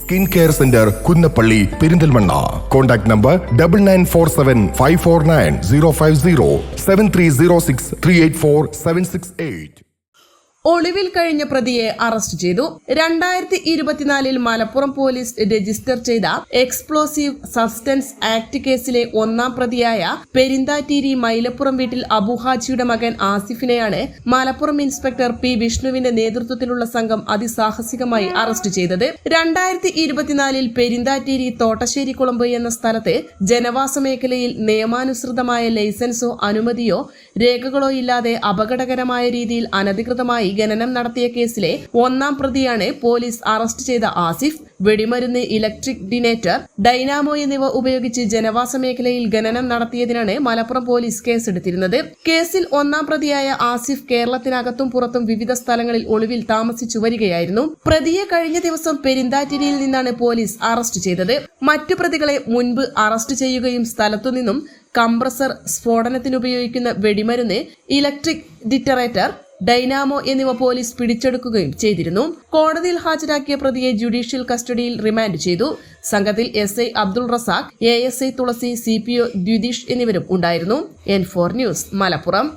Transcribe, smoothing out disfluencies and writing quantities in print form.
Skin care centre Kunnappally Perinthalmanna. Contact number 9947549050 7306384768. ഒളിവിൽ കഴിഞ്ഞ പ്രതിയെ അറസ്റ്റ് ചെയ്തു. 2024 മലപ്പുറം പോലീസ് രജിസ്റ്റർ ചെയ്ത എക്സ്പ്ലോസീവ് സബ്സ്റ്റൻസ് ആക്ട് കേസിലെ ഒന്നാം പ്രതിയായ പെരിന്താറ്റീരി മൈലപ്പുറം വീട്ടിൽ അബുഹാജിയുടെ മകൻ ആസിഫിനെയാണ് മലപ്പുറം ഇൻസ്പെക്ടർ പി വിഷ്ണുവിന്റെ നേതൃത്വത്തിലുള്ള സംഘം അതിസാഹസികമായി അറസ്റ്റ് ചെയ്തത്. 2024 പെരിന്താറ്റീരി തോട്ടശ്ശേരി കുളമ്പ് എന്ന സ്ഥലത്ത് ജനവാസ മേഖലയിൽ നിയമാനുസൃതമായ ലൈസൻസോ അനുമതിയോ രേഖകളോ ഇല്ലാതെ അപകടകരമായ രീതിയിൽ അനധികൃതമായി ഖനനം നടത്തിയ കേസിലെ ഒന്നാം പ്രതിയാണ് പോലീസ് അറസ്റ്റ് ചെയ്ത ആസിഫ്. വെടിമരുന്ന്, ഇലക്ട്രിക് ഡിനേറ്റർ, ഡൈനാമോ എന്നിവ ഉപയോഗിച്ച് ജനവാസ മേഖലയിൽ ഖനനം നടത്തിയതിനാണ് മലപ്പുറം പോലീസ് കേസെടുത്തിരുന്നത്. കേസിൽ ഒന്നാം പ്രതിയായ ആസിഫ് കേരളത്തിനകത്തും പുറത്തും വിവിധ സ്ഥലങ്ങളിൽ ഒളിവിൽ താമസിച്ചു വരികയായിരുന്നു. പ്രതിയെ കഴിഞ്ഞ ദിവസം പെരിന്താറ്റിരിയിൽ നിന്നാണ് പോലീസ് അറസ്റ്റ് ചെയ്തത്. മറ്റു പ്രതികളെ മുൻപ് അറസ്റ്റ് ചെയ്യുകയും സ്ഥലത്തുനിന്നും കംപ്രസർ, സ്ഫോടനത്തിനുപയോഗിക്കുന്ന വെടിമരുന്ന്, ഇലക്ട്രിക് ഡിറ്ററേറ്റർ, ഡൈനാമോ എന്നിവ പോലീസ് പിടിച്ചെടുക്കുകയും ചെയ്തിരുന്നു. കോടതിയിൽ ഹാജരാക്കിയ പ്രതിയെ ജുഡീഷ്യൽ കസ്റ്റഡിയിൽ റിമാൻഡ് ചെയ്തു. സംഘത്തിൽ SI അബ്ദുൾ റസാഖ്, ASI തുളസി, CPO ദ്വിതീഷ് എന്നിവരും ഉണ്ടായിരുന്നു. N4 news, Malappuram.